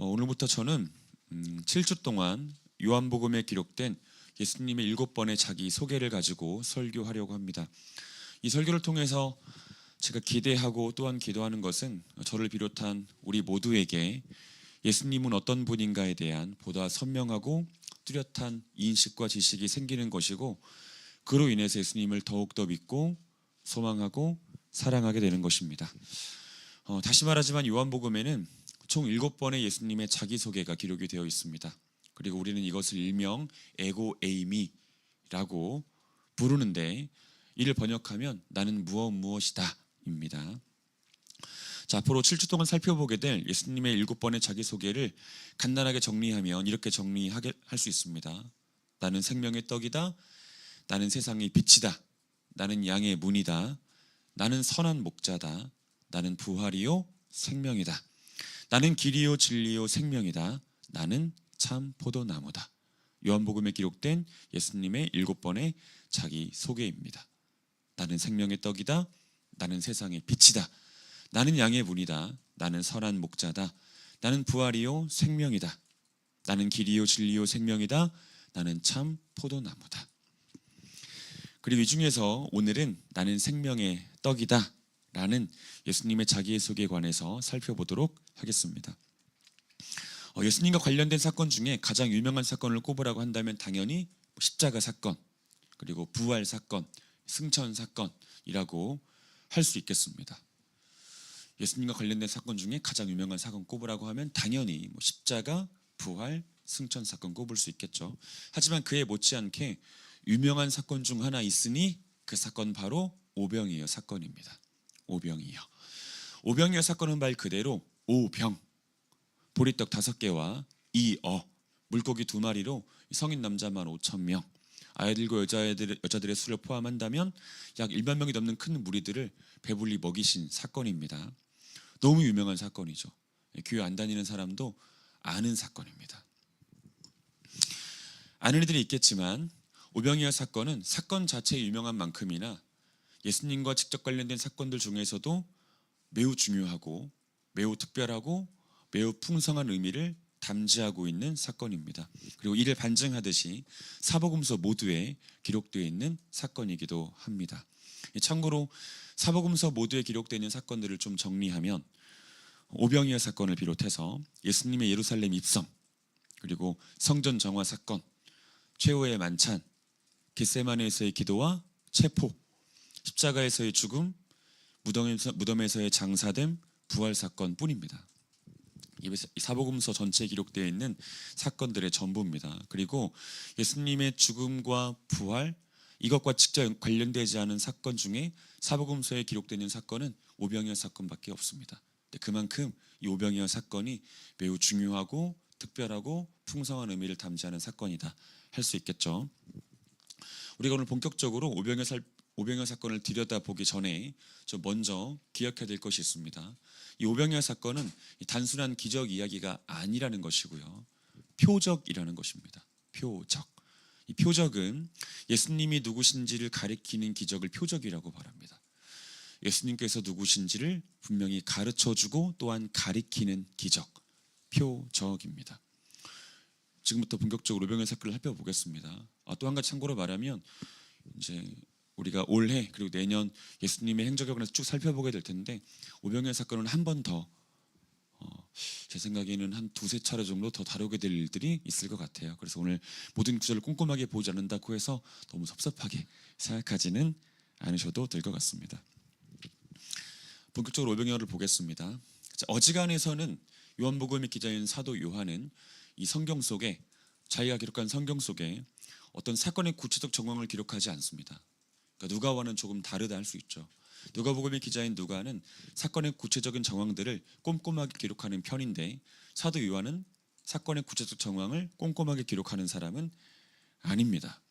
오늘부터 저는 7주 동안 요한복음에 기록된 예수님의 7번의 자기 소개를 가지고 설교하려고 합니다. 이 설교를 통해서 제가 기대하고 또한 기도하는 것은 저를 비롯한 우리 모두에게 예수님은 어떤 분인가에 대한 보다 선명하고 뚜렷한 인식과 지식이 생기는 것이고, 그로 인해서 예수님을 더욱더 믿고 소망하고 사랑하게 되는 것입니다. 다시 말하지만 요한복음에는 총 7번의 예수님의 자기소개가 기록이 되어 있습니다. 그리고 우리는 이것을 일명 에고 에이미라고 부르는데, 이를 번역하면 나는 무엇이다 입니다. 자, 앞으로 7주 동안 살펴보게 될 예수님의 7번의 자기소개를 간단하게 정리하면 이렇게 정리할 수 있습니다. 나는 생명의 떡이다. 나는 세상의 빛이다. 나는 양의 문이다. 나는 선한 목자다. 나는 부활이요 생명이다. 나는 길이요 진리요 생명이다. 나는 참 포도나무다. 요한복음에 기록된 예수님의 7번의 자기소개입니다. 나는 생명의 떡이다. 나는 세상의 빛이다. 나는 양의 문이다. 나는 선한 목자다. 나는 부활이요 생명이다. 나는 길이요 진리요 생명이다. 나는 참 포도나무다. 그리고 이 중에서 오늘은 나는 생명의 떡이다 라는 예수님의 자기소개에 관해서 살펴보도록 하겠습니다. 예수님과 관련된 사건 중에 가장 유명한 사건을 꼽으라고 한다면 당연히 십자가 사건, 그리고 부활 사건, 승천 사건이라고 할 수 있겠습니다. 예수님과 관련된 사건 중에 가장 유명한 사건 꼽으라고 하면 당연히 십자가, 부활, 승천 사건 꼽을 수 있겠죠. 하지만 그에 못지않게 유명한 사건 중 하나 있으니 그 사건 바로 오병이어 사건입니다. 오병이어 사건은 말 그대로 오병, 보리떡 5개와 2어, 물고기 2마리로 성인 남자만 5,000명, 아이들과 여자들의 수를 포함한다면 약 1만 명이 넘는 큰 무리들을 배불리 먹이신 사건입니다. 너무 유명한 사건이죠. 교회 안 다니는 사람도 아는 사건입니다. 아는 이들이 있겠지만 오병이어 사건은 사건 자체에 유명한 만큼이나 예수님과 직접 관련된 사건들 중에서도 매우 중요하고 매우 특별하고 매우 풍성한 의미를 담지하고 있는 사건입니다. 그리고 이를 반증하듯이 사복음서 모두에 기록되어 있는 사건이기도 합니다. 참고로 사복음서 모두에 기록되어 있는 사건들을 좀 정리하면 오병이어 사건을 비롯해서 예수님의 예루살렘 입성, 그리고 성전 정화 사건, 최후의 만찬, 겟세마네에서의 기도와 체포, 십자가에서의 죽음, 무덤에서의 장사됨, 부활 사건뿐입니다. 이 사복음서 전체에 기록되어 있는 사건들의 전부입니다. 그리고 예수님의 죽음과 부활, 이것과 직접 관련되지 않은 사건 중에 사복음서에 기록되는 사건은 오병이어 사건밖에 없습니다. 그만큼 이 오병이어 사건이 매우 중요하고 특별하고 풍성한 의미를 담지하는 사건이다 할 수 있겠죠. 우리가 오늘 본격적으로 오병이어 사건을 들여다보기 전에 좀 먼저 기억해야 될 것이 있습니다. 이 오병이어 사건은 단순한 기적 이야기가 아니라는 것이고요, 표적이라는 것입니다. 이 표적은 예수님이 누구신지를 가리키는 기적을 표적이라고 말합니다. 예수님께서 누구신지를 분명히 가르쳐주고 또한 가리키는 기적, 표적입니다. 지금부터 본격적으로 오병이어 사건을 살펴보겠습니다. 또 한 가지 참고로 말하면 이제 우리가 올해 그리고 내년 예수님의 행적에 관해서 쭉 살펴보게 될 텐데, 오병이어 사건은 한 번 더 제 생각에는 한 2-3차례 정도 더 다루게 될 일들이 있을 것 같아요. 그래서 오늘 모든 구절을 꼼꼼하게 보지 않는다고 해서 너무 섭섭하게 생각하지는 않으셔도 될 것 같습니다. 본격적으로 오병이어를 보겠습니다. 어지간해서는 요한복음의 기자인 사도 요한은 이 성경 속에, 자기가 기록한 성경 속에 어떤 사건의 구체적 정황을 기록하지 않습니다. 그러니까 누가와는 조금 다르다 할 수 있죠. 누가복음의 기자인 누가는 사건의 구체적인 정황들을 꼼꼼하게 기록하는 편인데, 사도 요한은 사건의 구체적 정황을 꼼꼼하게 기록하는 사람은 아닙니다.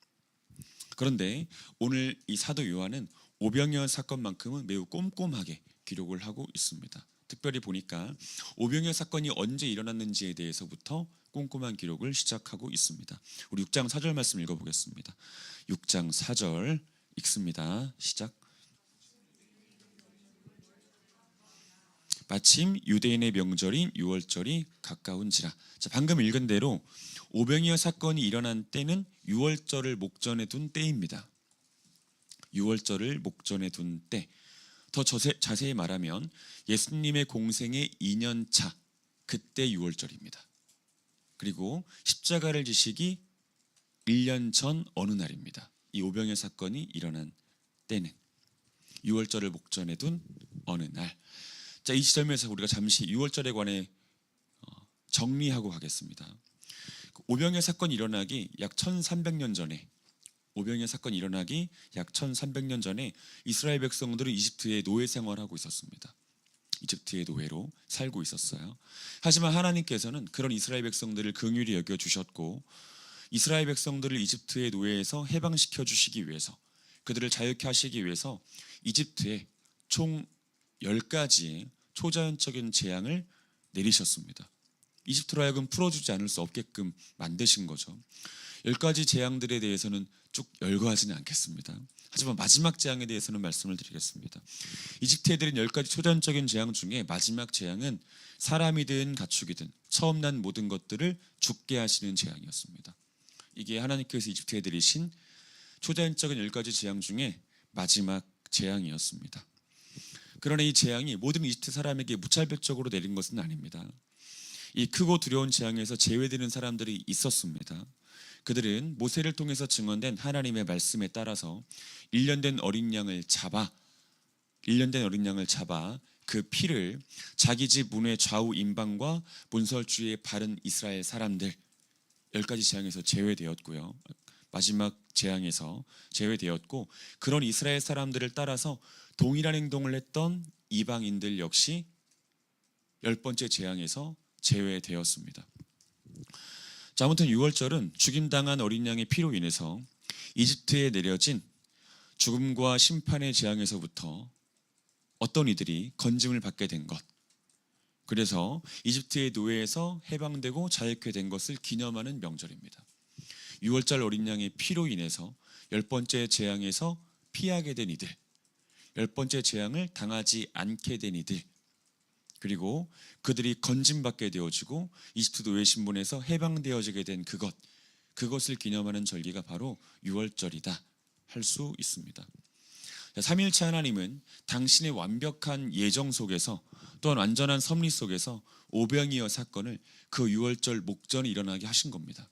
그런데 오늘 이 사도 요한은 오병이어 사건만큼은 매우 꼼꼼하게 기록을 하고 있습니다. 특별히 보니까 오병이어 사건이 언제 일어났는지에 대해서부터 꼼꼼한 기록을 시작하고 있습니다. 우리 6장 4절 말씀 읽어보겠습니다. 6장 4절 읽습니다. 시작. 마침 유대인의 명절인 유월절이 가까운지라. 자, 방금 읽은 대로 오병이어 사건이 일어난 때는 유월절을 목전에 둔 때입니다. 유월절을 목전에 둔 때. 더 자세히 말하면 예수님의 공생의 2년차, 그때 유월절입니다. 그리고 십자가를 지시기 1년 전 어느 날입니다. 이 오병이어 사건이 일어난 때는 유월절을 목전에 둔 어느 날. 자, 이 지점에서 우리가 잠시 유월절에 관해 정리하고 가겠습니다. 오병이어 사건이 일어나기 약 1300년 전에, 오병이어 사건이 일어나기 약 1300년 전에 이스라엘 백성들은 이집트에 노예 생활하고 있었습니다. 이집트의 노예로 살고 있었어요. 하지만 하나님께서는 그런 이스라엘 백성들을 긍휼히 여겨 주셨고, 이스라엘 백성들을 이집트의 노예에서 해방시켜 주시기 위해서, 그들을 자유케 하시기 위해서 이집트에 총 10가지의 초자연적인 재앙을 내리셨습니다. 이집트로 하여금 풀어주지 않을 수 없게끔 만드신 거죠. 10가지 재앙들에 대해서는 쭉 열거하지는 않겠습니다. 하지만 마지막 재앙에 대해서는 말씀을 드리겠습니다. 이집트 애들은 10가지 초자연적인 재앙 중에 마지막 재앙은 사람이든 가축이든 처음 난 모든 것들을 죽게 하시는 재앙이었습니다. 이게 하나님께서 이집트 애들이신 초자연적인 10가지 재앙 중에 마지막 재앙이었습니다. 그러나 이 재앙이 모든 이집트 사람에게 무차별적으로 내린 것은 아닙니다. 이 크고 두려운 재앙에서 제외되는 사람들이 있었습니다. 그들은 모세를 통해서 증언된 하나님의 말씀에 따라서 1년 된 어린 양을 잡아 그 피를 자기 집 문의 좌우 임방과 문설주에 바른 이스라엘 사람들, 10가지 재앙에서 제외되었고요. 마지막 재앙에서 제외되었고, 그런 이스라엘 사람들을 따라서 동일한 행동을 했던 이방인들 역시 10번째 재앙에서 제외되었습니다. 자, 아무튼 유월절은 죽임당한 어린 양의 피로 인해서 이집트에 내려진 죽음과 심판의 재앙에서부터 어떤 이들이 건짐을 받게 된 것, 그래서 이집트의 노예에서 해방되고 자유케 된 것을 기념하는 명절입니다. 유월절 어린 양의 피로 인해서 10번째 재앙에서 피하게 된 이들, 10번째 재앙을 당하지 않게 된 이들, 그리고 그들이 건짐받게 되어지고 이집트 노예 신분에서 해방되어지게 된 그것을 기념하는 절기가 바로 유월절이다 할 수 있습니다. 삼위일체 하나님은 당신의 완벽한 예정 속에서, 또한 완전한 섭리 속에서 오병이어 사건을 그 유월절 목전에 일어나게 하신 겁니다.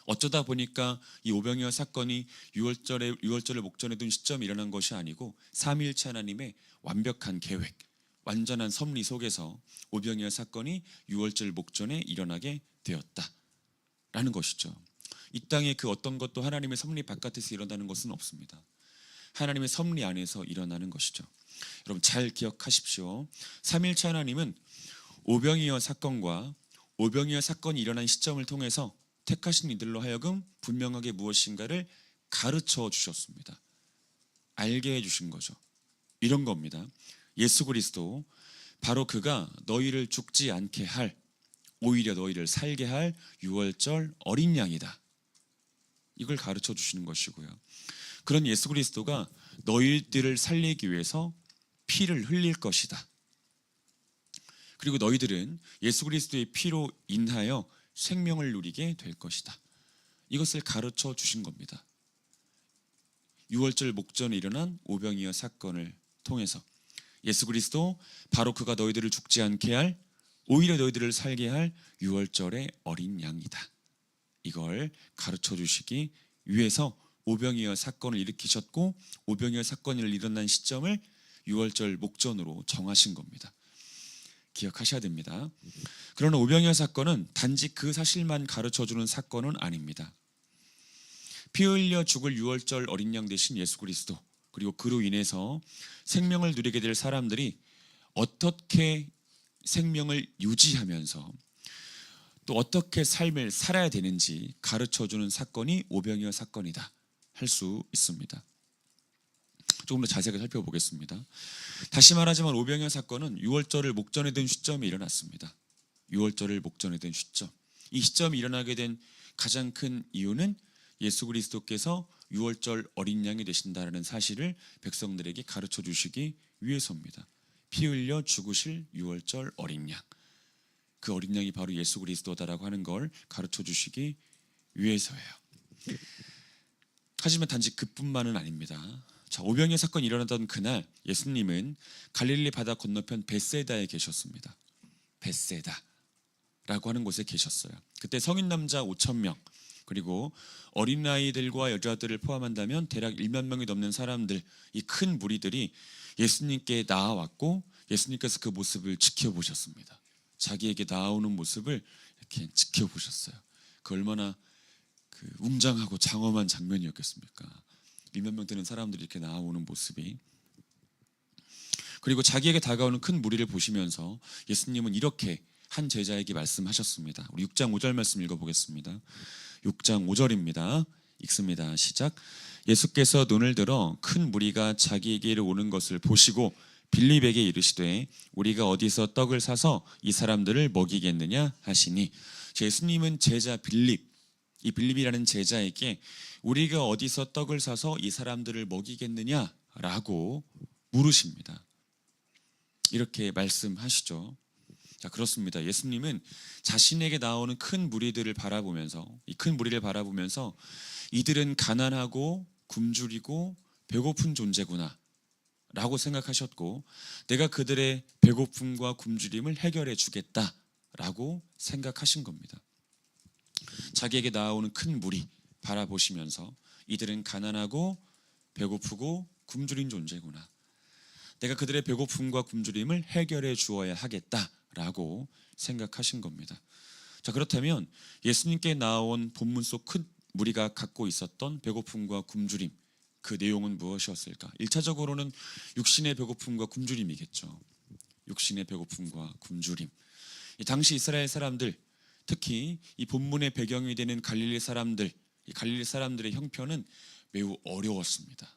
어쩌다 보니까 이 오병이어 사건이 유월절을 목전에 둔 시점에 일어난 것이 아니고 삼위일체 하나님의 완벽한 계획, 완전한 섭리 속에서 오병이어 사건이 유월절 목전에 일어나게 되었다라는 것이죠. 이 땅에 그 어떤 것도 하나님의 섭리 바깥에서 일어나는 것은 없습니다. 하나님의 섭리 안에서 일어나는 것이죠. 여러분 잘 기억하십시오. 삼위일체 하나님은 오병이어 사건과 오병이어 사건이 일어난 시점을 통해서 택하신 이들로 하여금 분명하게 무엇인가를 가르쳐 주셨습니다. 알게 해주신 거죠. 이런 겁니다. 예수 그리스도, 바로 그가 너희를 죽지 않게 할, 오히려 너희를 살게 할 유월절 어린 양이다. 이걸 가르쳐 주시는 것이고요. 그런 예수 그리스도가 너희들을 살리기 위해서 피를 흘릴 것이다. 그리고 너희들은 예수 그리스도의 피로 인하여 생명을 누리게 될 것이다. 이것을 가르쳐 주신 겁니다. 유월절 목전에 일어난 오병이어 사건을 통해서 예수 그리스도, 바로 그가 너희들을 죽지 않게 할, 오히려 너희들을 살게 할 유월절의 어린 양이다. 이걸 가르쳐 주시기 위해서 오병이어 사건을 일으키셨고, 오병이어 사건이 일어난 시점을 유월절 목전으로 정하신 겁니다. 기억하셔야 됩니다. 그러나 오병이어 사건은 단지 그 사실만 가르쳐주는 사건은 아닙니다. 피 흘려 죽을 유월절 어린 양 되신 예수 그리스도, 그리고 그로 인해서 생명을 누리게 될 사람들이 어떻게 생명을 유지하면서 또 어떻게 삶을 살아야 되는지 가르쳐주는 사건이 오병이어 사건이다 할 수 있습니다. 조금 더 자세하게 살펴보겠습니다. 다시 말하지만 오병이어 사건은 유월절을 목전에 둔 시점에 일어났습니다. 유월절을 목전에 둔 시점. 이 시점이 일어나게 된 가장 큰 이유는 예수 그리스도께서 유월절 어린 양이 되신다라는 사실을 백성들에게 가르쳐 주시기 위해서입니다. 피 흘려 죽으실 유월절 어린 양, 그 어린 양이 바로 예수 그리스도다라고 하는 걸 가르쳐 주시기 위해서예요. 하지만 단지 그뿐만은 아닙니다. 자, 오병이어 사건이 일어나던 그날 예수님은 갈릴리 바다 건너편 벳세다에 계셨습니다. 벳세다라고 하는 곳에 계셨어요. 그때 성인 남자 5,000명, 그리고 어린아이들과 여자들을 포함한다면 대략 1만 명이 넘는 사람들, 이 큰 무리들이 예수님께 나아왔고 예수님께서 그 모습을 지켜보셨습니다. 자기에게 나아오는 모습을 이렇게 지켜보셨어요. 그 얼마나 웅장하고 장엄한 장면이었겠습니까? 1만 명 되는 사람들이 이렇게 나아오는 모습이. 그리고 자기에게 다가오는 큰 무리를 보시면서 예수님은 이렇게 한 제자에게 말씀하셨습니다. 우리 6장 5절 말씀 읽어보겠습니다. 6장 5절입니다. 읽습니다. 시작. 예수께서 눈을 들어 큰 무리가 자기에게로 오는 것을 보시고 빌립에게 이르시되 우리가 어디서 떡을 사서 이 사람들을 먹이겠느냐 하시니, 예수님은 제자 빌립, 이 빌립이라는 제자에게 우리가 어디서 떡을 사서 이 사람들을 먹이겠느냐라고 물으십니다. 이렇게 말씀하시죠. 자, 그렇습니다. 예수님은 자신에게 나오는 큰 무리들을 바라보면서, 이 큰 무리를 바라보면서 이들은 가난하고 굶주리고 배고픈 존재구나 라고 생각하셨고, 내가 그들의 배고픔과 굶주림을 해결해 주겠다라고 생각하신 겁니다. 자기에게 나오는 큰 무리 바라보시면서 이들은 가난하고 배고프고 굶주린 존재구나, 내가 그들의 배고픔과 굶주림을 해결해 주어야 하겠다라고 생각하신 겁니다. 자, 그렇다면 예수님께 나온 본문 속 큰 무리가 갖고 있었던 배고픔과 굶주림, 그 내용은 무엇이었을까? 1차적으로는 육신의 배고픔과 굶주림이겠죠. 육신의 배고픔과 굶주림. 이 당시 이스라엘 사람들, 특히 이 본문의 배경이 되는 갈릴리 사람들, 이 갈릴리 사람들의 형편은 매우 어려웠습니다.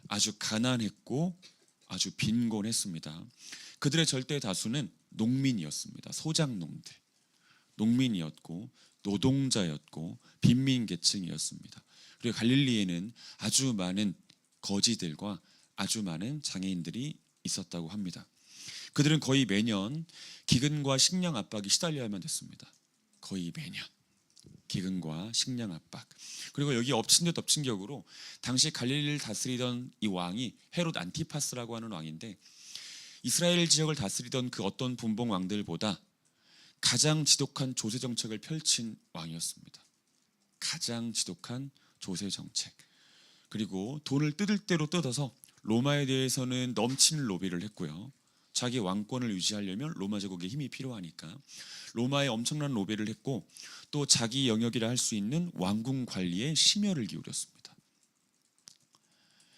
아주 가난했고 아주 빈곤했습니다. 그들의 절대 다수는 농민이었습니다. 소작농들, 농민이었고 노동자였고 빈민 계층이었습니다. 그리고 갈릴리에는 아주 많은 거지들과 아주 많은 장애인들이 있었다고 합니다. 그들은 거의 매년 기근과 식량 압박이 시달려야만 됐습니다. 거의 매년 기근과 식량 압박. 그리고 여기 엎친 데 덮친 격으로 당시 갈릴리를 다스리던 이 왕이 헤롯 안티파스라고 하는 왕인데, 이스라엘 지역을 다스리던 그 어떤 분봉 왕들보다 가장 지독한 조세 정책을 펼친 왕이었습니다. 가장 지독한 조세 정책. 그리고 돈을 뜯을 대로 뜯어서 로마에 대해서는 넘치는 로비를 했고요. 자기 왕권을 유지하려면 로마 제국의 힘이 필요하니까 로마에 엄청난 로비를 했고, 또 자기 영역이라 할 수 있는 왕궁 관리에 심혈을 기울였습니다.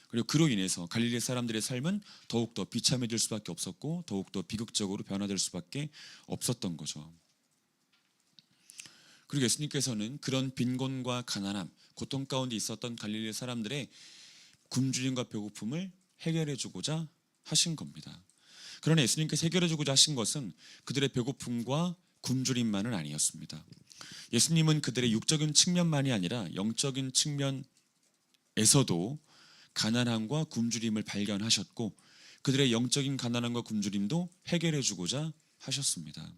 그리고 그로 인해서 갈릴리 사람들의 삶은 더욱더 비참해질 수밖에 없었고 더욱더 비극적으로 변화될 수밖에 없었던 거죠. 그리고 예수님께서는 그런 빈곤과 가난함, 고통 가운데 있었던 갈릴리 사람들의 굶주림과 배고픔을 해결해 주고자 하신 겁니다. 그러나 예수님께서 해결해 주고자 하신 것은 그들의 배고픔과 굶주림만은 아니었습니다. 예수님은 그들의 육적인 측면만이 아니라 영적인 측면에서도 가난함과 굶주림을 발견하셨고, 그들의 영적인 가난함과 굶주림도 해결해 주고자 하셨습니다.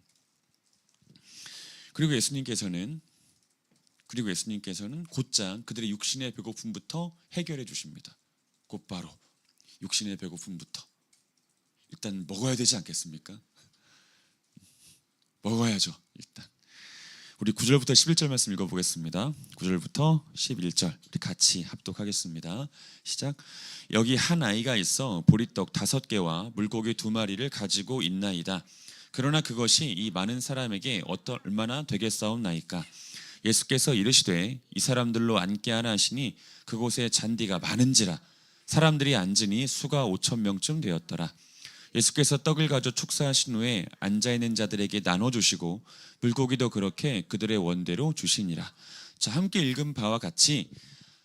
그리고 예수님께서는 곧장 그들의 육신의 배고픔부터 해결해 주십니다. 곧바로 육신의 배고픔부터. 일단 먹어야 되지 않겠습니까? 먹어야죠. 일단 우리 9절부터 11절 말씀 읽어보겠습니다. 9절부터 11절 우리 같이 합독하겠습니다. 시작. 여기 한 아이가 있어 보리떡 5개와 물고기 2마리를 가지고 있나이다. 그러나 그것이 이 많은 사람에게 얼마나 되겠사옵나이까. 예수께서 이르시되 이 사람들로 앉게 하라 하시니 그곳에 잔디가 많은지라 사람들이 앉으니 수가 5,000명쯤 되었더라. 예수께서 떡을 가져 축사하신 후에 앉아있는 자들에게 나눠주시고 물고기도 그렇게 그들의 원대로 주시니라. 자, 함께 읽은 바와 같이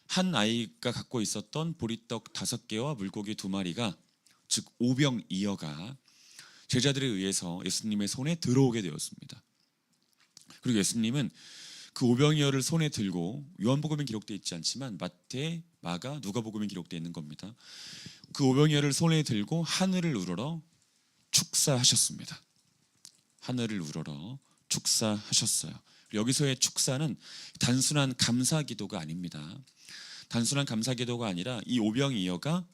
한 아이가 갖고 있었던 보리떡 5개와 물고기 2마리가, 즉 오병이어가 제자들에 의해서 예수님의 손에 들어오게 되었습니다. 그리고 예수님은 그 오병이어를 손에 들고, 요한복음에 기록되어 있지 않지만 마태, 마가, 누가복음에 기록되어 있는 겁니다. 그 오병이어를 손에 들고 하늘을 우러러 축사하셨습니다. 하늘을 우러러 축사하셨어요. 여기서의 축사는 단순한 감사 기도가 아닙니다. 단순한 감사 기도가 아니라 이 오병이어가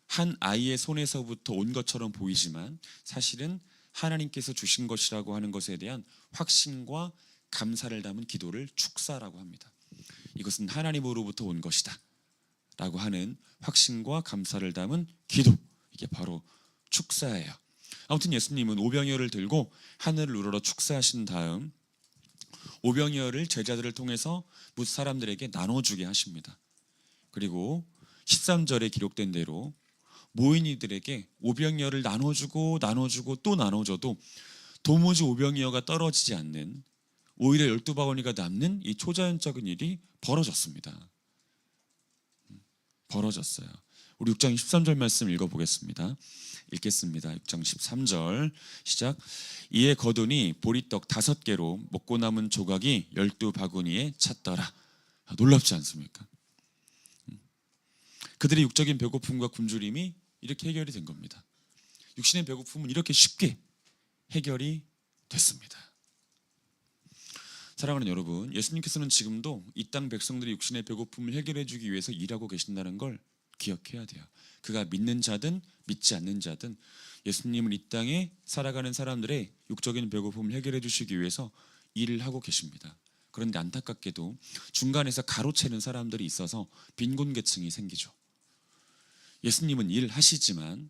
한 아이의 손에서부터 온 것처럼 보이지만 사실은 하나님께서 주신 것이라고 하는 것에 대한 확신과 감사를 담은 기도를 축사라고 합니다. 이것은 하나님으로부터 온 것이다 라고 하는 확신과 감사를 담은 기도, 이게 바로 축사예요. 아무튼 예수님은 오병이어를 들고 하늘을 우러러 축사하신 다음 오병이어를 제자들을 통해서 무슨 사람들에게 나눠주게 하십니다. 그리고 13절에 기록된 대로 모인 이들에게 오병이어를 나눠주고 또 나눠줘도 도무지 오병이어가 떨어지지 않는, 오히려 12바구니가 남는 이 초자연적인 일이 벌어졌습니다. 벌어졌어요. 우리 6장 13절 말씀 읽어보겠습니다. 읽겠습니다. 6장 13절 시작. 이에 거두니 보리떡 5개로 먹고 남은 조각이 12바구니에 찼더라. 놀랍지 않습니까? 그들의 육적인 배고픔과 굶주림이 이렇게 해결이 된 겁니다. 육신의 배고픔은 이렇게 쉽게 해결이 됐습니다. 사랑하는 여러분, 예수님께서는 지금도 이 땅 백성들의 육신의 배고픔을 해결해 주기 위해서 일하고 계신다는 걸 기억해야 돼요. 그가 믿는 자든 믿지 않는 자든 예수님은 이 땅에 살아가는 사람들의 육적인 배고픔을 해결해 주시기 위해서 일을 하고 계십니다. 그런데 안타깝게도 중간에서 가로채는 사람들이 있어서 빈곤계층이 생기죠. 예수님은 일하시지만,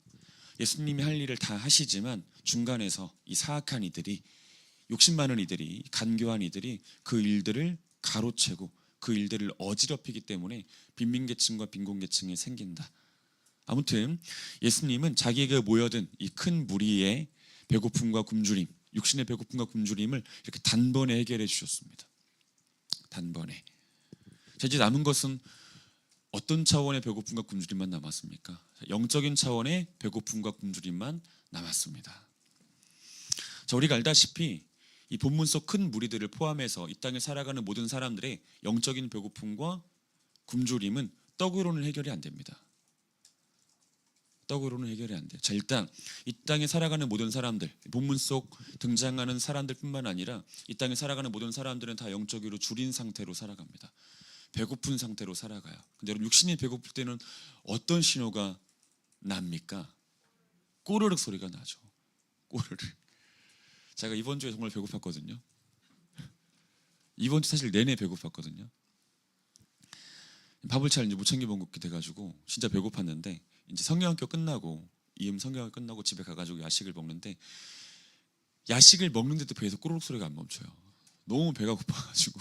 예수님이 할 일을 다 하시지만 중간에서 이 사악한 이들이, 욕심 많은 이들이, 간교한 이들이 그 일들을 가로채고 그 일들을 어지럽히기 때문에 빈민계층과 빈곤계층이 생긴다. 아무튼 예수님은 자기에게 모여든 이 큰 무리의 배고픔과 굶주림, 육신의 배고픔과 굶주림을 이렇게 단번에 해결해 주셨습니다. 단번에. 자, 이제 남은 것은 어떤 차원의 배고픔과 굶주림만 남았습니까? 영적인 차원의 배고픔과 굶주림만 남았습니다. 자, 우리가 알다시피 이 본문 속 큰 무리들을 포함해서 이 땅에 살아가는 모든 사람들의 영적인 배고픔과 굶주림은 떡으로는 해결이 안 됩니다. 떡으로는 해결이 안 돼요. 자, 일단 이 땅에 살아가는 모든 사람들, 본문 속 등장하는 사람들뿐만 아니라 이 땅에 살아가는 모든 사람들은 다 영적으로 줄인 상태로 살아갑니다. 배고픈 상태로 살아가요. 근데 여러분, 육신이 배고플 때는 어떤 신호가 납니까? 꼬르륵 소리가 나죠. 꼬르륵. 제가 이번 주에 정말 배고팠거든요. 이번 주 사실 내내 배고팠거든요. 밥을 잘 못 챙겨 먹게 돼가지고 진짜 배고팠는데, 이제 성경학교 끝나고 성경학교 끝나고 집에 가가지고 야식을 먹는데, 야식을 먹는데도 배에서 꼬르륵 소리가 안 멈춰요. 너무 배가 고파가지고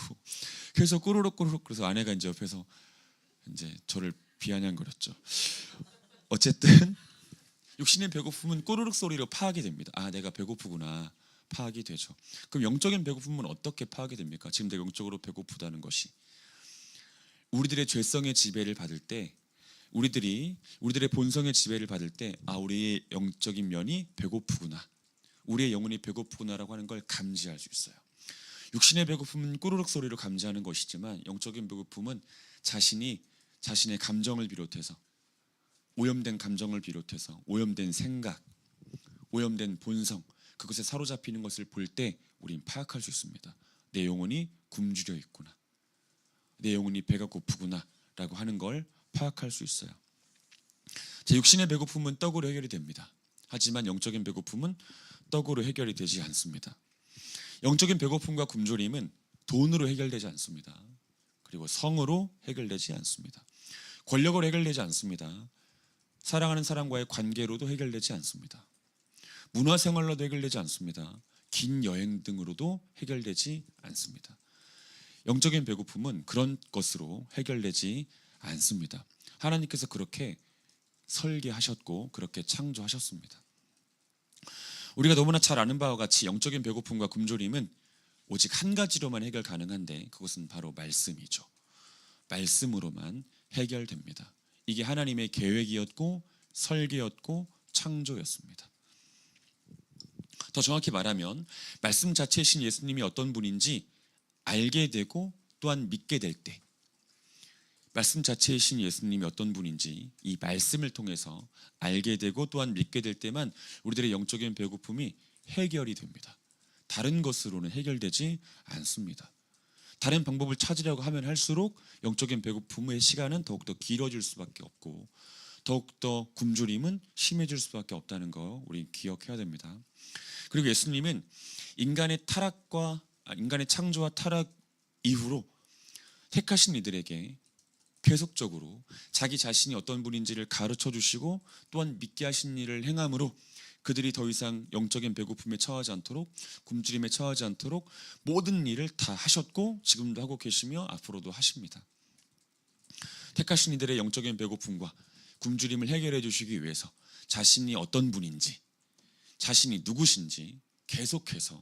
그래서 꼬르륵 그래서 아내가 이제 옆에서 이제 저를 비아냥거렸죠. 어쨌든 육신의 배고픔은 꼬르륵 소리로 파악이 됩니다. 아, 내가 배고프구나. 파악이 되죠. 그럼 영적인 배고픔은 어떻게 파악이 됩니까? 지금 내가 영적으로 배고프다는 것이, 우리들의 죄성의 지배를 받을 때, 우리들의 본성의 지배를 받을 때, 아, 우리의 영적인 면이 배고프구나, 우리의 영혼이 배고프구나라고 하는 걸 감지할 수 있어요. 육신의 배고픔은 꼬르륵 소리로 감지하는 것이지만, 영적인 배고픔은 자신의 감정을 비롯해서, 오염된 감정을 비롯해서 오염된 생각, 오염된 본성, 그것에 사로잡히는 것을 볼 때 우린 파악할 수 있습니다. 내 영혼이 굶주려 있구나, 내 영혼이 배가 고프구나 라고 하는 걸 파악할 수 있어요. 제 육신의 배고픔은 떡으로 해결이 됩니다. 하지만 영적인 배고픔은 떡으로 해결이 되지 않습니다. 영적인 배고픔과 굶주림은 돈으로 해결되지 않습니다. 그리고 성으로 해결되지 않습니다. 권력으로 해결되지 않습니다. 사랑하는 사람과의 관계로도 해결되지 않습니다. 문화생활로도 해결되지 않습니다. 긴 여행 등으로도 해결되지 않습니다. 영적인 배고픔은 그런 것으로 해결되지 않습니다. 하나님께서 그렇게 설계하셨고 그렇게 창조하셨습니다. 우리가 너무나 잘 아는 바와 같이 영적인 배고픔과 굶주림은 오직 한 가지로만 해결 가능한데, 그것은 바로 말씀이죠. 말씀으로만 해결됩니다. 이게 하나님의 계획이었고 설계였고 창조였습니다. 더 정확히 말하면 말씀 자체이신 예수님이 어떤 분인지 알게 되고 또한 믿게 될 때, 말씀 자체이신 예수님이 어떤 분인지 이 말씀을 통해서 알게 되고 또한 믿게 될 때만 우리들의 영적인 배고픔이 해결이 됩니다. 다른 것으로는 해결되지 않습니다. 다른 방법을 찾으려고 하면 할수록 영적인 배고픔의 시간은 더욱더 길어질 수밖에 없고 더욱더 굶주림은 심해질 수밖에 없다는 거 우리 기억해야 됩니다. 그리고 예수님은 인간의 창조와 타락 이후로 택하신 이들에게 계속적으로 자기 자신이 어떤 분인지를 가르쳐 주시고 또한 믿게 하신 일을 행함으로 그들이 더 이상 영적인 배고픔에 처하지 않도록 굶주림에 처하지 않도록 모든 일을 다 하셨고 지금도 하고 계시며 앞으로도 하십니다. 택하신 이들의 영적인 배고픔과 굶주림을 해결해 주시기 위해서 자신이 어떤 분인지 자신이 누구신지 계속해서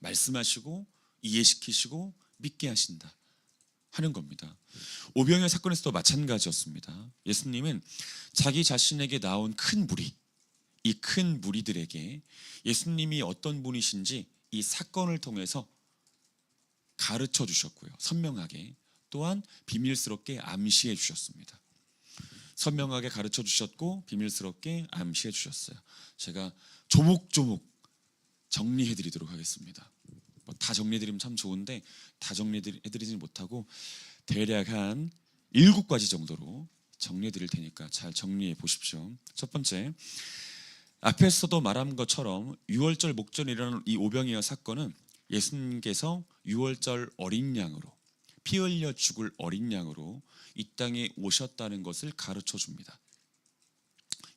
말씀하시고 이해시키시고 믿게 하신다 하는 겁니다. 오병이어 사건에서도 마찬가지였습니다. 예수님은 자기 자신에게 나온 큰 무리, 이 큰 무리들에게 예수님이 어떤 분이신지 이 사건을 통해서 가르쳐 주셨고요. 선명하게 또한 비밀스럽게 암시해 주셨습니다. 선명하게 가르쳐 주셨고 비밀스럽게 암시해 주셨어요. 제가 조목조목 정리해 드리도록 하겠습니다. 다 정리해드리면 참 좋은데 다 정리해드리지 못하고 대략 한 7가지 정도로 정리해드릴 테니까 잘 정리해 보십시오. 첫 번째, 앞에서도 말한 것처럼 유월절 목전에 일어난 이 오병이어 사건은 예수님께서 유월절 어린 양으로 피 흘려 죽을 어린 양으로 이 땅에 오셨다는 것을 가르쳐 줍니다.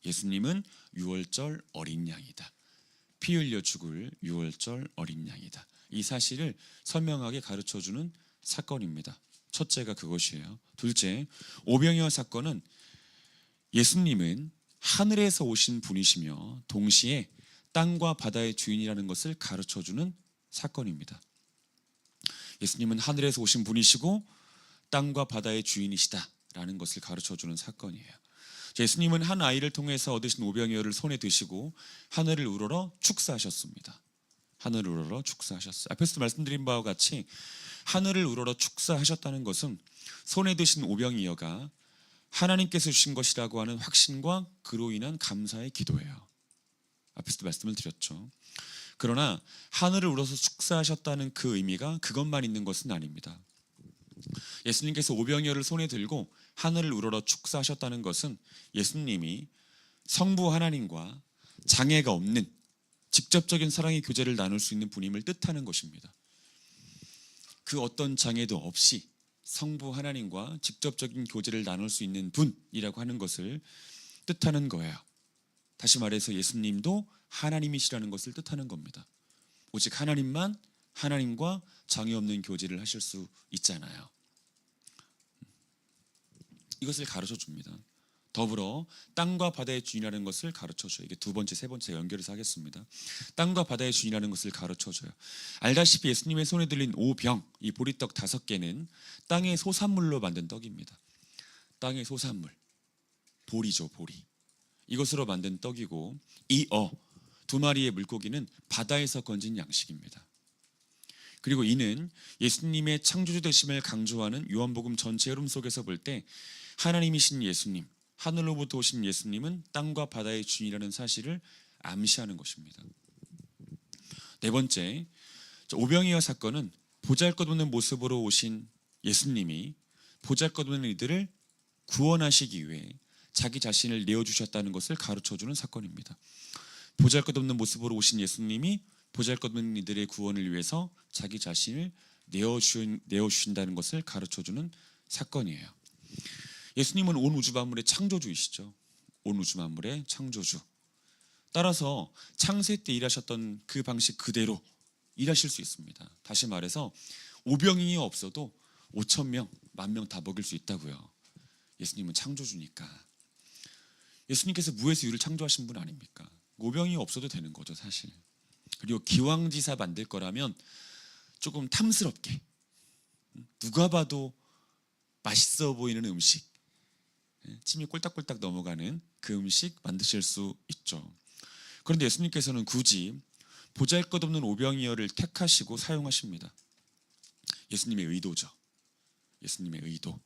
예수님은 유월절 어린 양이다. 피 흘려 죽을 유월절 어린 양이다. 이 사실을 선명하게 가르쳐주는 사건입니다. 첫째가 그것이에요. 둘째, 오병이어 사건은 예수님은 하늘에서 오신 분이시며 동시에 땅과 바다의 주인이라는 것을 가르쳐주는 사건입니다. 예수님은 하늘에서 오신 분이시고 땅과 바다의 주인이시다라는 것을 가르쳐주는 사건이에요. 예수님은 한 아이를 통해서 얻으신 오병이어를 손에 드시고 하늘을 우러러 축사하셨습니다. 하늘을 우러러 축사하셨어요. 앞에서도 말씀드린 바와 같이 하늘을 우러러 축사하셨다는 것은 손에 드신 오병이어가 하나님께서 주신 것이라고 하는 확신과 그로 인한 감사의 기도예요. 앞에서도 말씀을 드렸죠. 그러나 하늘을 우러서 축사하셨다는 그 의미가 그것만 있는 것은 아닙니다. 예수님께서 오병이어를 손에 들고 하늘을 우러러 축사하셨다는 것은 예수님이 성부 하나님과 장애가 없는 직접적인 사랑의 교제를 나눌 수 있는 분임을 뜻하는 것입니다. 그 어떤 장애도 없이 성부 하나님과 직접적인 교제를 나눌 수 있는 분이라고 하는 것을 뜻하는 거예요. 다시 말해서 예수님도 하나님이시라는 것을 뜻하는 겁니다. 오직 하나님만 하나님과 장애 없는 교제를 하실 수 있잖아요. 이것을 가르쳐 줍니다. 더불어 땅과 바다의 주인이라는 것을 가르쳐줘요. 이게 두 번째, 세 번째 연결해서 하겠습니다. 땅과 바다의 주인이라는 것을 가르쳐줘요. 알다시피 예수님의 손에 들린 오병, 이 보리떡 5개는 땅의 소산물로 만든 떡입니다. 땅의 소산물, 보리죠, 보리. 이것으로 만든 떡이고 이 2마리의 물고기는 바다에서 건진 양식입니다. 그리고 이는 예수님의 창조주 되심을 강조하는 요한복음 전체 흐름 속에서 볼 때 하나님이신 예수님, 하늘로부터 오신 예수님은 땅과 바다의 주인이라는 사실을 암시하는 것입니다. 네 번째, 오병이어 사건은 보잘것없는 모습으로 오신 예수님이 보잘것없는 이들을 구원하시기 위해 자기 자신을 내어주셨다는 것을 가르쳐주는 사건입니다. 보잘것없는 모습으로 오신 예수님이 보잘것없는 이들의 구원을 위해서 자기 자신을 내어주신다는 것을 가르쳐주는 사건이에요. 예수님은 온 우주 만물의 창조주이시죠. 온 우주 만물의 창조주. 따라서 창세 때 일하셨던 그 방식 그대로 일하실 수 있습니다. 다시 말해서 오병이어 없어도 5,000명, 10,000명 다 먹일 수 있다고요. 예수님은 창조주니까. 예수님께서 무에서 유를 창조하신 분 아닙니까? 오병이어 없어도 되는 거죠, 사실. 그리고 기왕지사 만들 거라면 조금 탐스럽게 누가 봐도 맛있어 보이는 음식, 침이 꼴딱꼴딱 넘어가는 그 음식 만드실 수 있죠. 그런데 예수님께서는 굳이 보잘것없는 오병이어를 택하시고 사용하십니다. 예수님의 의도죠. 예수님의 의도.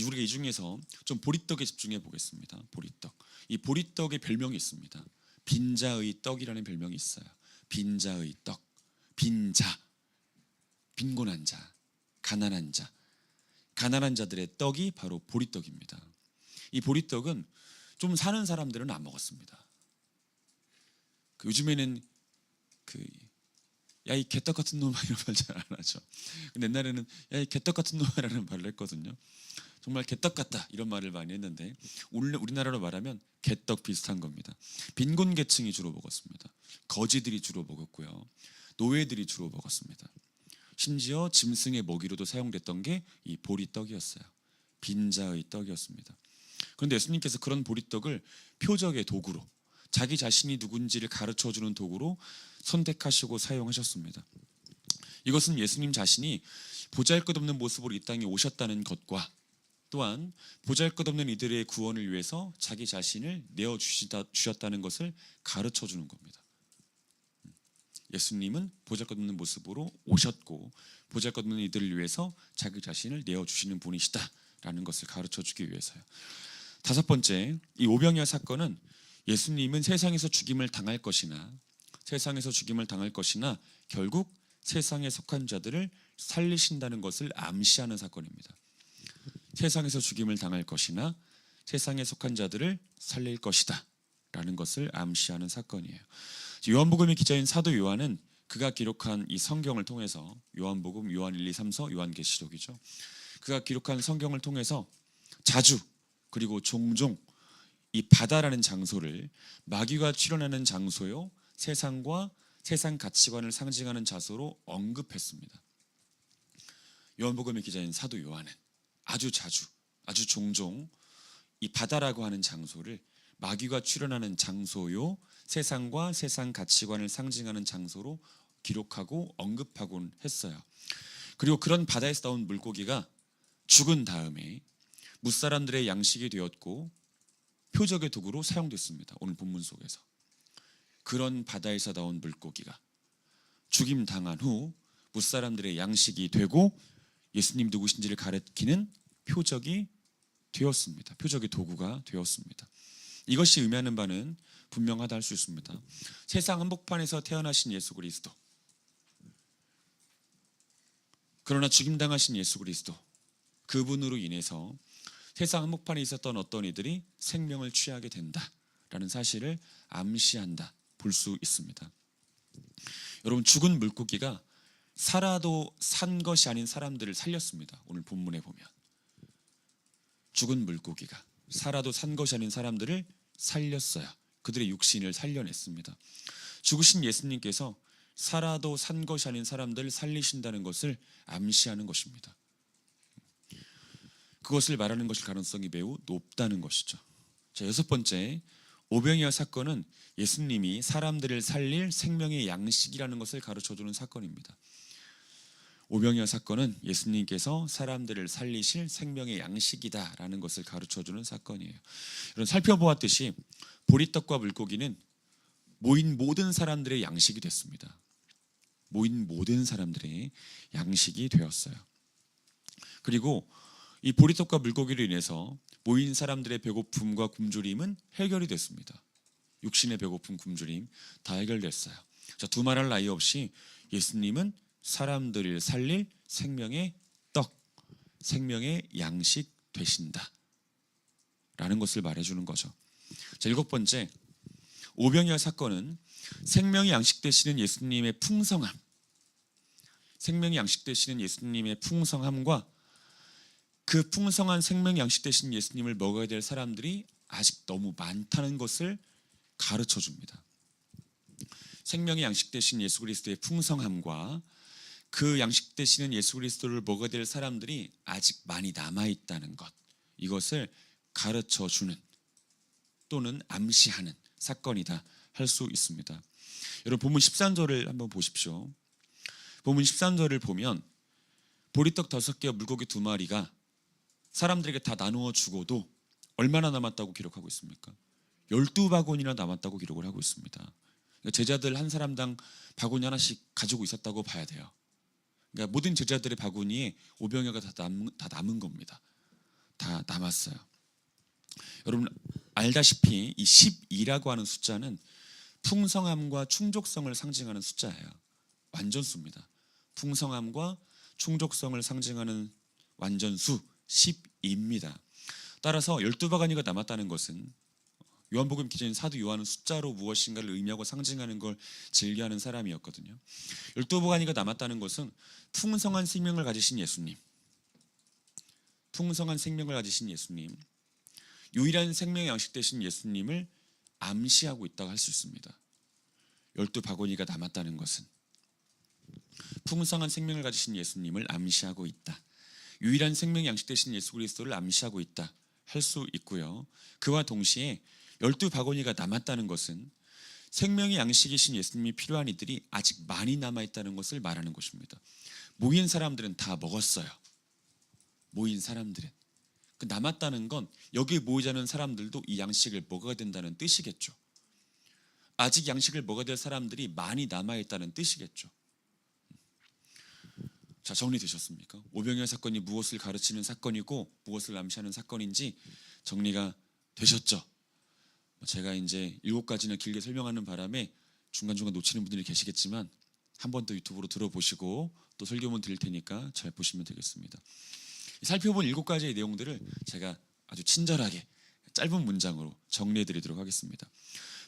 우리가 이 중에서 좀 보리떡에 집중해 보겠습니다. 보리떡. 이 보리떡의 별명이 있습니다. 빈자의 떡이라는 별명이 있어요. 빈자의 떡. 빈자. 빈곤한 자. 가난한 자. 가난한 자들의 떡이 바로 보리떡입니다. 이 보리떡은 좀 사는 사람들은 안 먹었습니다. 요즘에는 야 이 개떡 같은 놈아 이런 말 잘 안 하죠. 근데 옛날에는 야 이 개떡 같은 놈아라는 말을 했거든요. 정말 개떡 같다 이런 말을 많이 했는데 우리나라로 말하면 개떡 비슷한 겁니다. 빈곤 계층이 주로 먹었습니다. 거지들이 주로 먹었고요. 노예들이 주로 먹었습니다. 심지어 짐승의 먹이로도 사용됐던 게 이 보리떡이었어요. 빈자의 떡이었습니다. 그런데 예수님께서 그런 보리떡을 표적의 도구로, 자기 자신이 누군지를 가르쳐주는 도구로 선택하시고 사용하셨습니다. 이것은 예수님 자신이 보잘것없는 모습으로 이 땅에 오셨다는 것과 또한 보잘것없는 이들의 구원을 위해서 자기 자신을 내어주셨다는 것을 가르쳐주는 겁니다. 예수님은 보잘것없는 모습으로 오셨고 보잘것없는 이들을 위해서 자기 자신을 내어주시는 분이시다라는 것을 가르쳐주기 위해서요. 다섯 번째, 이 오병이어 사건은 예수님은 세상에서 죽임을 당할 것이나 결국 세상에 속한 자들을 살리신다는 것을 암시하는 사건입니다. 세상에서 죽임을 당할 것이나 세상에 속한 자들을 살릴 것이다 라는 것을 암시하는 사건이에요. 요한복음의 기자인 사도 요한은 그가 기록한 이 성경을 통해서 요한복음, 요한 1, 2, 3서, 요한계시록이죠. 그가 기록한 성경을 통해서 자주 그리고 종종 이 바다라는 장소를 마귀가 출현하는 장소요, 세상과 세상 가치관을 상징하는 장소로 언급했습니다. 요한복음의 기자인 사도 요한은 아주 자주, 아주 종종 이 바다라고 하는 장소를 마귀가 출현하는 장소요, 세상과 세상 가치관을 상징하는 장소로 기록하고 언급하곤 했어요. 그리고 그런 바다에서 나온 물고기가 죽은 다음에 무사람들의 양식이 되었고 표적의 도구로 사용됐습니다. 오늘 본문 속에서. 그런 바다에서 나온 물고기가 죽임 당한 후 무사람들의 양식이 되고 예수님 누구신지를 가리키는 표적이 되었습니다. 표적의 도구가 되었습니다. 이것이 의미하는 바는 분명하다 할 수 있습니다. 세상 한복판에서 태어나신 예수 그리스도, 그러나 죽임당하신 예수 그리스도, 그분으로 인해서 세상 한복판에 있었던 어떤 이들이 생명을 취하게 된다라는 사실을 암시한다 볼 수 있습니다. 여러분, 죽은 물고기가 살아도 산 것이 아닌 사람들을 살렸습니다. 오늘 본문에 보면 죽은 물고기가 살아도 산 것이 아닌 사람들을 살렸어요. 그들의 육신을 살려냈습니다. 죽으신 예수님께서 살아도 산 것이 아닌 사람들을 살리신다는 것을 암시하는 것입니다. 그것을 말하는 것일 가능성이 매우 높다는 것이죠. 자, 여섯 번째, 오병이어 사건은 예수님이 사람들을 살릴 생명의 양식이라는 것을 가르쳐주는 사건입니다. 오병이어 사건은 예수님께서 사람들을 살리실 생명의 양식이다라는 것을 가르쳐주는 사건이에요. 여러분, 살펴보았듯이 보리떡과 물고기는 모인 모든 사람들의 양식이 됐습니다. 모인 모든 사람들의 양식이 되었어요. 그리고 이 보리떡과 물고기로 인해서 모인 사람들의 배고픔과 굶주림은 해결이 됐습니다. 육신의 배고픔, 굶주림 다 해결됐어요. 자, 두말할 나위 없이 예수님은 사람들을 살릴 생명의 떡, 생명의 양식 되신다 라는 것을 말해주는 거죠. 자, 일곱 번째, 오병이어 사건은 생명의 양식 되시는 예수님의 풍성함, 생명의 양식 되시는 예수님의 풍성함과 그 풍성한 생명의 양식 되신 예수님을 먹어야 될 사람들이 아직 너무 많다는 것을 가르쳐 줍니다. 생명의 양식 되신 예수 그리스도의 풍성함과 그 양식 되시는 예수 그리스도를 먹어야 될 사람들이 아직 많이 남아있다는 것, 이것을 가르쳐 주는 또는 암시하는 사건이다 할 수 있습니다. 여러분, 본문 13절을 한번 보십시오. 본문 13절을 보면 보리떡 5개와 물고기 2마리가 사람들에게 다 나누어 주고도 얼마나 남았다고 기록하고 있습니까? 12바구니나 남았다고 기록을 하고 있습니다. 그러니까 제자들 한 사람당 바구니 하나씩 가지고 있었다고 봐야 돼요. 그러니까 모든 제자들의 바구니에 오병이어가 다 남은 겁니다. 다 남았어요. 여러분 알다시피 이 12라고 하는 숫자는 풍성함과 충족성을 상징하는 숫자예요. 완전수입니다. 풍성함과 충족성을 상징하는 완전수 12입니다. 따라서 12바가니가 남았다는 것은 요한복음 기자인 사도 요한은 숫자로 무엇인가를 의미하고 상징하는 걸 즐겨하는 사람이었거든요. 12바가니가 남았다는 것은 풍성한 생명을 가지신 예수님, 풍성한 생명을 가지신 예수님, 유일한 생명의 양식 되신 예수님을 암시하고 있다고 할 수 있습니다. 12바구니가 남았다는 것은 풍성한 생명을 가지신 예수님을 암시하고 있다. 유일한 생명의 양식 되신 예수 그리스도를 암시하고 있다 할 수 있고요. 그와 동시에 12바구니가 남았다는 것은 생명의 양식이신 예수님이 필요한 이들이 아직 많이 남아있다는 것을 말하는 것입니다. 모인 사람들은 다 먹었어요. 모인 사람들은. 남았다는 건 여기 모이자는 사람들도 이 양식을 먹어야 된다는 뜻이겠죠. 아직 양식을 먹어야 될 사람들이 많이 남아있다는 뜻이겠죠. 자, 정리되셨습니까? 오병이어 사건이 무엇을 가르치는 사건이고 무엇을 암시하는 사건인지 정리가 되셨죠? 제가 이제 7가지나 길게 설명하는 바람에 중간중간 놓치는 분들이 계시겠지만 한 번 더 유튜브로 들어보시고 또 설교문 드릴 테니까 잘 보시면 되겠습니다. 살펴본 7가지의 내용들을 제가 아주 친절하게 짧은 문장으로 정리해 드리도록 하겠습니다.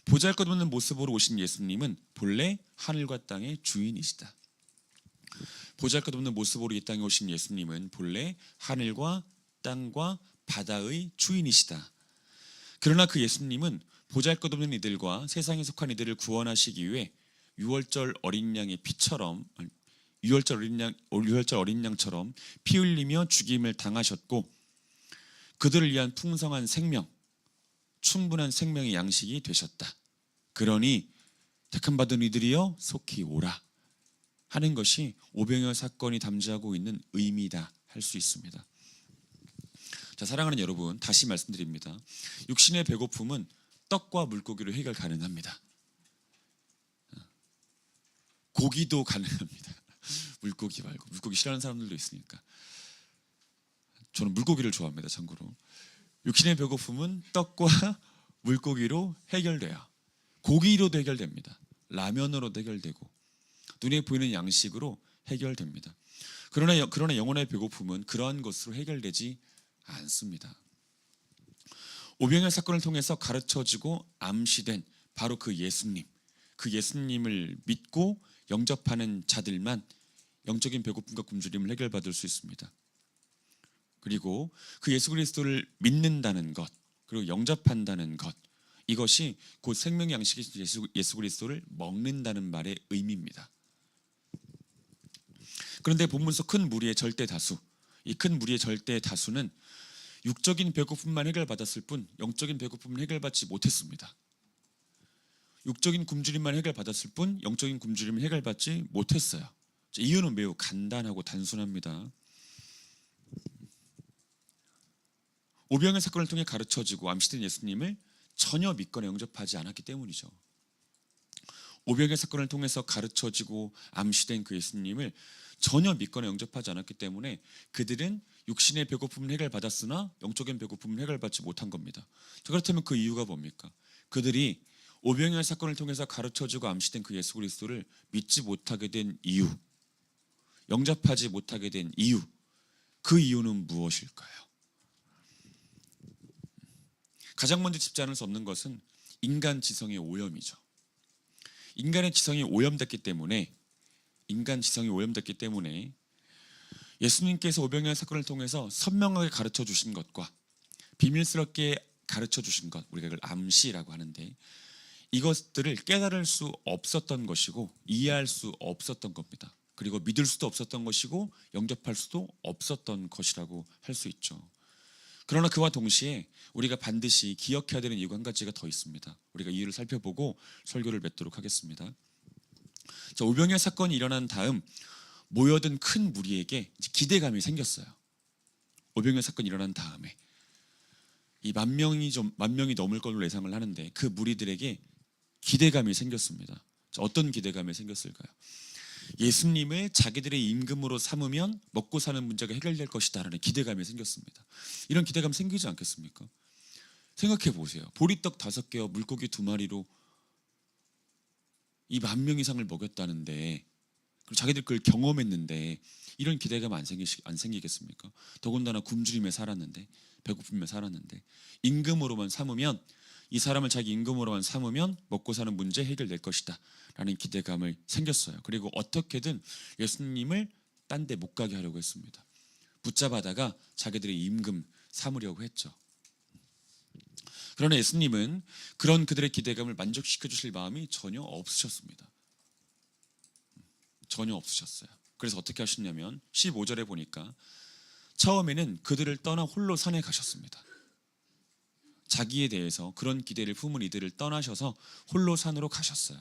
보잘것없는 모습으로 오신 예수님은 본래 하늘과 땅의 주인이시다. 보잘것없는 모습으로 이 땅에 오신 예수님은 본래 하늘과 땅과 바다의 주인이시다. 그러나 그 예수님은 보잘것없는 이들과 세상에 속한 이들을 구원하시기 위해 유월절 어린 양의 피처럼 유월절 어린 양처럼 피 흘리며 죽임을 당하셨고 그들을 위한 풍성한 생명, 충분한 생명의 양식이 되셨다. 그러니 택함 받은 이들이여 속히 오라 하는 것이 오병이어 사건이 담지하고 있는 의미다 할 수 있습니다. 자, 사랑하는 여러분, 다시 말씀드립니다. 육신의 배고픔은 떡과 물고기로 해결 가능합니다. 고기도 가능합니다. 물고기 말고. 물고기 싫어하는 사람들도 있으니까. 저는 물고기를 좋아합니다. 참고로. 육신의 배고픔은 떡과 물고기로 해결돼요. 고기로도 해결됩니다. 라면으로도 해결되고 눈에 보이는 양식으로 해결됩니다. 그러나 영혼의 배고픔은 그러한 것으로 해결되지 않습니다. 오병이어 사건을 통해서 가르쳐지고 암시된 바로 그 예수님을 믿고 영접하는 자들만 영적인 배고픔과 굶주림을 해결받을 수 있습니다. 그리고 그 예수 그리스도를 믿는다는 것, 그리고 영접한다는 것, 이것이 곧 생명의 양식이신 예수 그리스도를 먹는다는 말의 의미입니다. 그런데 본문 속 큰 무리의 절대 다수, 이 큰 무리의 절대 다수는 육적인 배고픔만 해결받았을 뿐 영적인 배고픔은 해결받지 못했습니다. 육적인 굶주림만 해결받았을 뿐 영적인 굶주림을 해결받지 못했어요. 이유는 매우 간단하고 단순합니다. 오병이어 사건을 통해 가르쳐지고 암시된 예수님을 전혀 믿거나 영접하지 않았기 때문이죠. 오병이어 사건을 통해서 가르쳐지고 암시된 그 예수님을 전혀 믿거나 영접하지 않았기 때문에 그들은 육신의 배고픔은 해결받았으나 영적인 배고픔은 해결받지 못한 겁니다. 그렇다면 그 이유가 뭡니까? 그들이 오병이어 사건을 통해서 가르쳐지고 암시된 그 예수 그리스도를 믿지 못하게 된 이유, 영접하지 못하게 된 이유, 그 이유는 무엇일까요? 가장 먼저 짚지 않을 수 없는 것은 인간 지성의 오염이죠. 인간의 지성이 오염됐기 때문에 예수님께서 오병이어 사건을 통해서 선명하게 가르쳐 주신 것과 비밀스럽게 가르쳐 주신 것, 우리가 이걸 암시라고 하는데 이것들을 깨달을 수 없었던 것이고 이해할 수 없었던 겁니다. 그리고 믿을 수도 없었던 것이고 영접할 수도 없었던 것이라고 할 수 있죠. 그러나 그와 동시에 우리가 반드시 기억해야 되는 이유가 한 가지가 더 있습니다. 우리가 이유를 살펴보고 설교를 맺도록 하겠습니다. 자, 오병이어 사건이 일어난 다음 모여든 큰 무리에게 기대감이 생겼어요. 오병이어 사건이 일어난 다음에 이 10,000명이 넘을 걸로 예상을 하는데 그 무리들에게 기대감이 생겼습니다. 자, 어떤 기대감이 생겼을까요? 예수님을 자기들의 임금으로 삼으면 먹고 사는 문제가 해결될 것이다라는 기대감이 생겼습니다. 이런 기대감 생기지 않겠습니까? 생각해 보세요. 보리떡 5개와 물고기 2마리로 이 10,000명 이상을 먹였다는데, 그리고 자기들 그걸 경험했는데 이런 기대감 안 생기겠습니까? 더군다나 굶주림에 살았는데, 배고픔에 살았는데, 임금으로만 삼으면, 이 사람을 자기 임금으로만 삼으면 먹고 사는 문제 해결될 것이다 라는 기대감을 생겼어요. 그리고 어떻게든 예수님을 딴 데 못 가게 하려고 했습니다. 붙잡아다가 자기들의 임금 삼으려고 했죠. 그러나 예수님은 그런 그들의 기대감을 만족시켜 주실 마음이 전혀 없으셨습니다. 전혀 없으셨어요. 그래서 어떻게 하셨냐면 15절에 보니까 처음에는 그들을 떠나 홀로 산에 가셨습니다. 자기에 대해서 그런 기대를 품은 이들을 떠나셔서 홀로 산으로 가셨어요.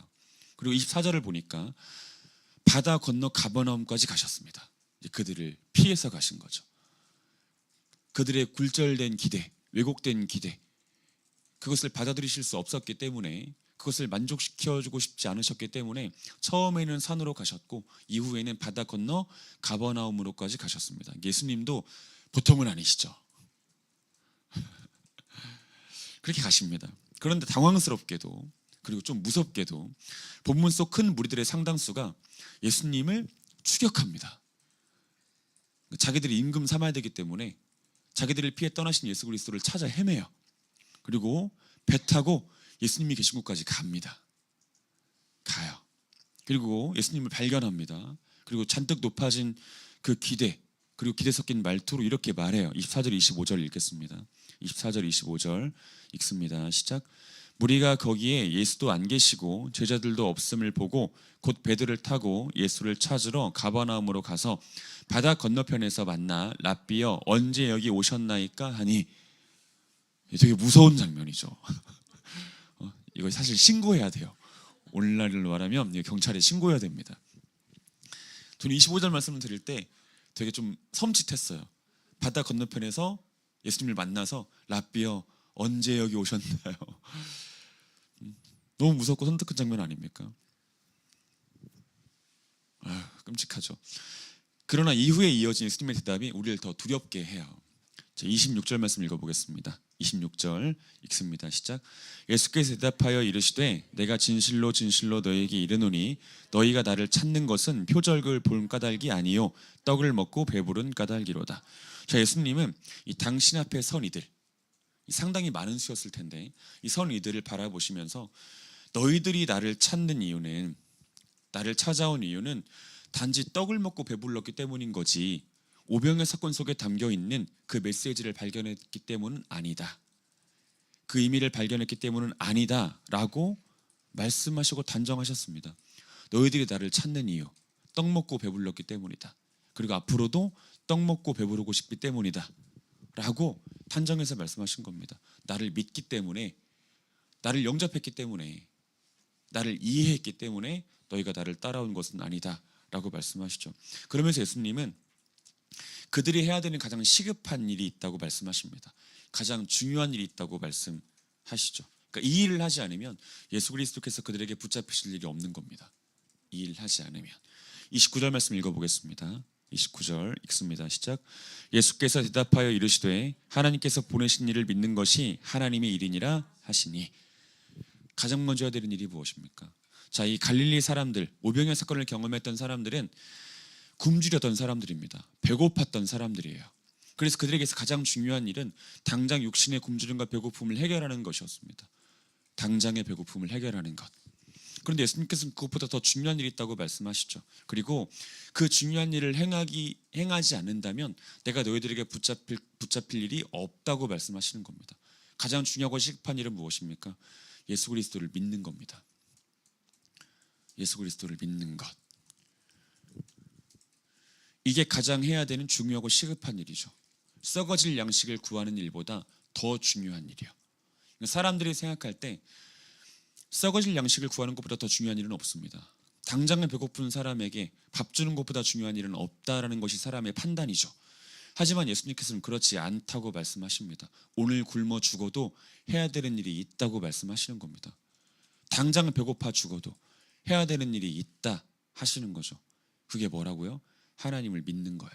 그리고 24절을 보니까 바다 건너 가버나움까지 가셨습니다. 그들을 피해서 가신 거죠. 그들의 굴절된 기대, 왜곡된 기대, 그것을 받아들이실 수 없었기 때문에, 그것을 만족시켜주고 싶지 않으셨기 때문에 처음에는 산으로 가셨고 이후에는 바다 건너 가버나움으로까지 가셨습니다. 예수님도 보통은 아니시죠. 그렇게 가십니다. 그런데 당황스럽게도, 그리고 좀 무섭게도 본문 속 큰 무리들의 상당수가 예수님을 추격합니다. 자기들이 임금 삼아야 되기 때문에 자기들을 피해 떠나신 예수 그리스도를 찾아 헤매요. 그리고 배 타고 예수님이 계신 곳까지 갑니다. 가요. 그리고 예수님을 발견합니다. 그리고 잔뜩 높아진 그 기대, 그리고 기대 섞인 말투로 이렇게 말해요. 24절 25절 읽겠습니다. 24절 25절 읽습니다. 시작. 무리가 거기에 예수도 안 계시고 제자들도 없음을 보고 곧 배들을 타고 예수를 찾으러 가버나움으로 가서 바다 건너편에서 만나 랍비여 언제 여기 오셨나이까 하니, 되게 무서운 장면이죠. 이거 사실 신고해야 돼요. 오늘날로 말하면 경찰에 신고해야 됩니다. 저는 25절 말씀을 드릴 때 되게 좀 섬찟했어요. 바다 건너편에서 예수님을 만나서 랍비여 언제 여기 오셨나요? 너무 무섭고 섬뜩한 장면 아닙니까? 끔찍하죠. 그러나 이후에 이어진 예수님의 대답이 우리를 더 두렵게 해요. 26절 말씀 읽어보겠습니다. 26절 읽습니다. 시작. 예수께서 대답하여 이르시되 내가 진실로 진실로 너희에게 이르노니 너희가 나를 찾는 것은 표적을 본 까닭이 아니요 떡을 먹고 배부른 까닭이로다. 자, 예수님은 이 당신 앞에 선 이들, 상당히 많은 수였을 텐데 이 선 이들을 바라보시면서 너희들이 나를 찾는 이유는, 나를 찾아온 이유는 단지 떡을 먹고 배불렀기 때문인 거지 오병의 사건 속에 담겨있는 그 메시지를 발견했기 때문은 아니다. 그 의미를 발견했기 때문은 아니다 라고 말씀하시고 단정하셨습니다. 너희들이 나를 찾는 이유, 떡 먹고 배불렀기 때문이다. 그리고 앞으로도 떡 먹고 배부르고 싶기 때문이다 라고 단정해서 말씀하신 겁니다. 나를 믿기 때문에, 나를 영접했기 때문에, 나를 이해했기 때문에 너희가 나를 따라온 것은 아니다 라고 말씀하시죠. 그러면서 예수님은 그들이 해야 되는 가장 시급한 일이 있다고 말씀하십니다. 가장 중요한 일이 있다고 말씀하시죠. 그러니까 이 일을 하지 않으면 예수 그리스도께서 그들에게 붙잡히실 일이 없는 겁니다. 이 일을 하지 않으면. 29절 말씀 읽어보겠습니다. 29절 읽습니다. 시작. 예수께서 대답하여 이르시되 하나님께서 보내신 일을 믿는 것이 하나님의 일이니라 하시니. 가장 먼저 해야 되는 일이 무엇입니까? 자, 이 갈릴리 사람들, 오병이어 사건을 경험했던 사람들은 굶주렸던 사람들입니다. 배고팠던 사람들이에요. 그래서 그들에게서 가장 중요한 일은 당장 육신의 굶주림과 배고픔을 해결하는 것이었습니다. 당장의 배고픔을 해결하는 것. 그런데 예수님께서는 그것보다 더 중요한 일이 있다고 말씀하시죠. 그리고 그 중요한 일을 행하지 않는다면 내가 너희들에게 붙잡힐 일이 없다고 말씀하시는 겁니다. 가장 중요하고 시급한 일은 무엇입니까? 예수 그리스도를 믿는 겁니다. 예수 그리스도를 믿는 것. 이게 가장 해야 되는 중요하고 시급한 일이죠. 썩어질 양식을 구하는 일보다 더 중요한 일이요. 사람들이 생각할 때 썩어질 양식을 구하는 것보다 더 중요한 일은 없습니다. 당장에 배고픈 사람에게 밥 주는 것보다 중요한 일은 없다라는 것이 사람의 판단이죠. 하지만 예수님께서는 그렇지 않다고 말씀하십니다. 오늘 굶어 죽어도 해야 되는 일이 있다고 말씀하시는 겁니다. 당장 배고파 죽어도 해야 되는 일이 있다 하시는 거죠. 그게 뭐라고요? 하나님을 믿는 거예요.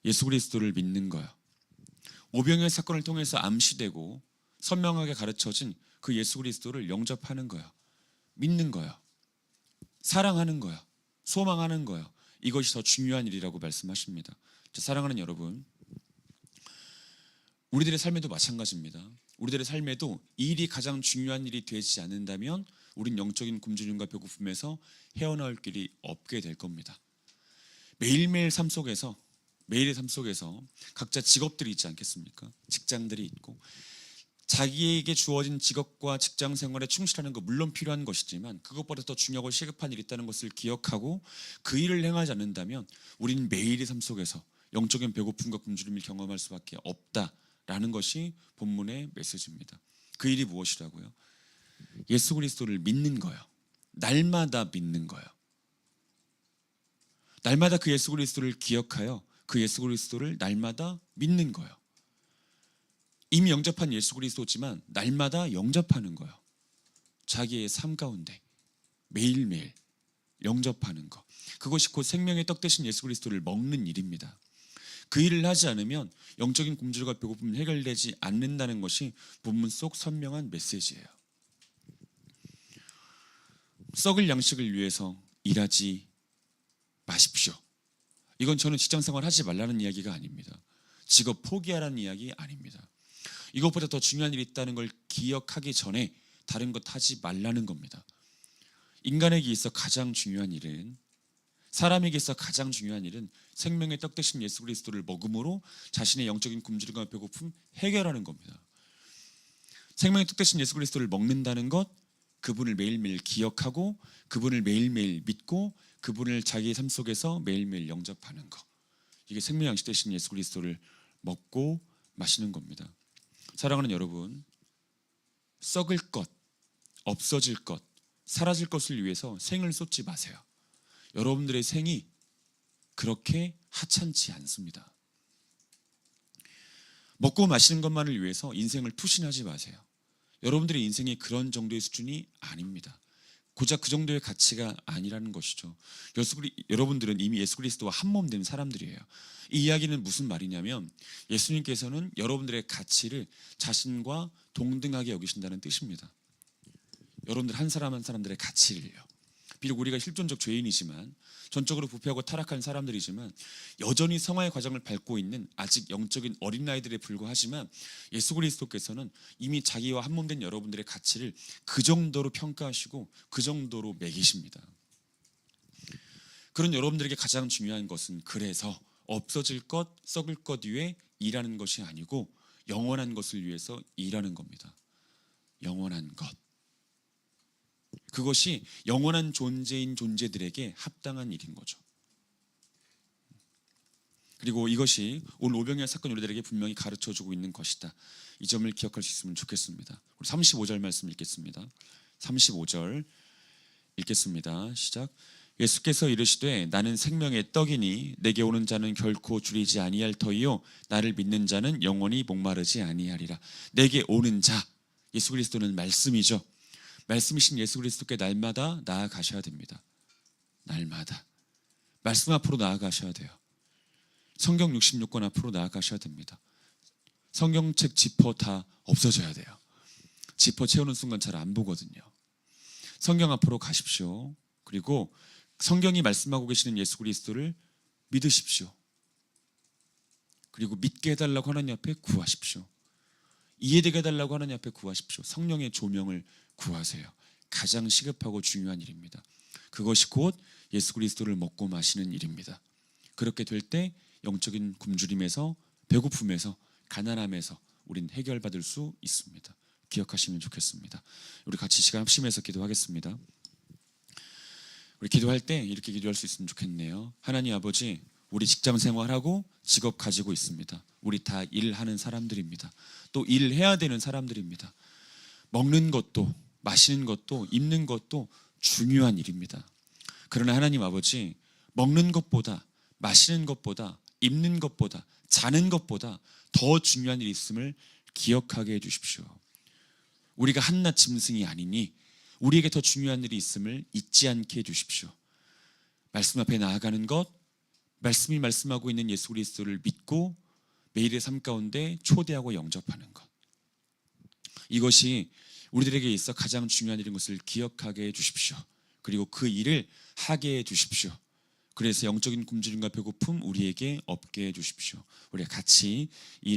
예수 그리스도를 믿는 거예요. 오병이어 사건을 통해서 암시되고 선명하게 가르쳐진 그 예수 그리스도를 영접하는 거예요. 믿는 거예요. 사랑하는 거예요. 소망하는 거예요. 이것이 더 중요한 일이라고 말씀하십니다. 사랑하는 여러분, 우리들의 삶에도 마찬가지입니다. 우리들의 삶에도 이 일이 가장 중요한 일이 되지 않는다면 우린 영적인 굶주림과 배고픔에서 헤어나올 길이 없게 될 겁니다. 매일매일 삶 속에서, 매일의 삶 속에서 각자 직업들이 있지 않겠습니까? 직장들이 있고 자기에게 주어진 직업과 직장 생활에 충실하는 거 물론 필요한 것이지만 그것보다 더 중요하고 시급한 일이 있다는 것을 기억하고 그 일을 행하지 않는다면 우리는 매일의 삶 속에서 영적인 배고픔과 굶주림을 경험할 수밖에 없다라는 것이 본문의 메시지입니다. 그 일이 무엇이라고요? 예수 그리스도를 믿는 거예요. 날마다 믿는 거예요. 날마다 그 예수 그리스도를 기억하여 그 예수 그리스도를 날마다 믿는 거예요. 이미 영접한 예수 그리스도지만 날마다 영접하는 거예요. 자기의 삶 가운데 매일매일 영접하는 것, 그것이 곧 생명의 떡 되신 예수 그리스도를 먹는 일입니다. 그 일을 하지 않으면 영적인 굶주림과 배고픔이 해결되지 않는다는 것이 본문 속 선명한 메시지예요. 썩을 양식을 위해서 일하지 마십시오. 이건 저는 직장생활 하지 말라는 이야기가 아닙니다. 직업 포기하라는 이야기 아닙니다. 이것보다 더 중요한 일이 있다는 걸 기억하기 전에 다른 것 하지 말라는 겁니다. 인간에게 있어 가장 중요한 일은, 사람에게 있어 가장 중요한 일은 생명의 떡 되신 예수 그리스도를 먹음으로 자신의 영적인 굶주림과 배고픔 해결하는 겁니다. 생명의 떡 되신 예수 그리스도를 먹는다는 것, 그분을 매일매일 기억하고 그분을 매일매일 믿고 그분을 자기의 삶 속에서 매일매일 영접하는 것, 이게 생명의 양식 되신 예수 그리스도를 먹고 마시는 겁니다. 사랑하는 여러분, 썩을 것, 없어질 것, 사라질 것을 위해서 생을 쏟지 마세요. 여러분들의 생이 그렇게 하찮지 않습니다. 먹고 마시는 것만을 위해서 인생을 투신하지 마세요. 여러분들의 인생이 그런 정도의 수준이 아닙니다. 고작 그 정도의 가치가 아니라는 것이죠. 여러분들은 이미 예수 그리스도와 한 몸 된 사람들이에요. 이 이야기는 무슨 말이냐면 예수님께서는 여러분들의 가치를 자신과 동등하게 여기신다는 뜻입니다. 여러분들 한 사람 한 사람들의 가치를요. 비록 우리가 실존적 죄인이지만, 전적으로 부패하고 타락한 사람들이지만 여전히 성화의 과정을 밟고 있는 아직 영적인 어린아이들에 불과하지만 예수 그리스도께서는 이미 자기와 한 몸 된 여러분들의 가치를 그 정도로 평가하시고 그 정도로 매기십니다. 그런 여러분들에게 가장 중요한 것은 그래서 없어질 것, 썩을 것 위해 일하는 것이 아니고 영원한 것을 위해서 일하는 겁니다. 영원한 것. 그것이 영원한 존재인 존재들에게 합당한 일인 거죠. 그리고 이것이 오늘 오병이어 사건 우리들에게 분명히 가르쳐주고 있는 것이다. 이 점을 기억할 수 있으면 좋겠습니다. 우리 35절 말씀 읽겠습니다. 35절 읽겠습니다. 시작. 예수께서 이르시되 나는 생명의 떡이니 내게 오는 자는 결코 줄이지 아니할 터이요 나를 믿는 자는 영원히 목마르지 아니하리라. 내게 오는 자, 예수 그리스도는 말씀이죠. 말씀이신 예수 그리스도께 날마다 나아가셔야 됩니다. 날마다 말씀 앞으로 나아가셔야 돼요. 성경 66권 앞으로 나아가셔야 됩니다. 성경책 지퍼 다 없어져야 돼요. 지퍼 채우는 순간 잘 안 보거든요. 성경 앞으로 가십시오. 그리고 성경이 말씀하고 계시는 예수 그리스도를 믿으십시오. 그리고 믿게 해달라고 하나님 앞에 구하십시오. 이해되게 해달라고 하나님 앞에 구하십시오. 성령의 조명을 구하세요. 가장 시급하고 중요한 일입니다. 그것이 곧 예수 그리스도를 먹고 마시는 일입니다. 그렇게 될 때 영적인 굶주림에서, 배고픔에서, 가난함에서 우린 해결받을 수 있습니다. 기억하시면 좋겠습니다. 우리 같이 시간 합심해서 기도하겠습니다. 우리 기도할 때 이렇게 기도할 수 있으면 좋겠네요. 하나님 아버지, 우리 직장 생활하고 직업 가지고 있습니다. 우리 다 일하는 사람들입니다. 또 일해야 되는 사람들입니다. 먹는 것도 마시는 것도 입는 것도 중요한 일입니다. 그러나 하나님 아버지, 먹는 것보다, 마시는 것보다, 입는 것보다, 자는 것보다 더 중요한 일이 있음을 기억하게 해주십시오. 우리가 한낱 짐승이 아니니 우리에게 더 중요한 일이 있음을 잊지 않게 해주십시오. 말씀 앞에 나아가는 것, 말씀이 말씀하고 있는 예수 그리스도를 믿고 매일의 삶 가운데 초대하고 영접하는 것. 이것이 우리들에게 있어 가장 중요한 일인 것을 기억하게 해 주십시오. 그리고 그 일을 하게 해 주십시오. 그래서 영적인 굶주림과 배고픔 우리에게 없게 해 주십시오. 우리 같이 이 일을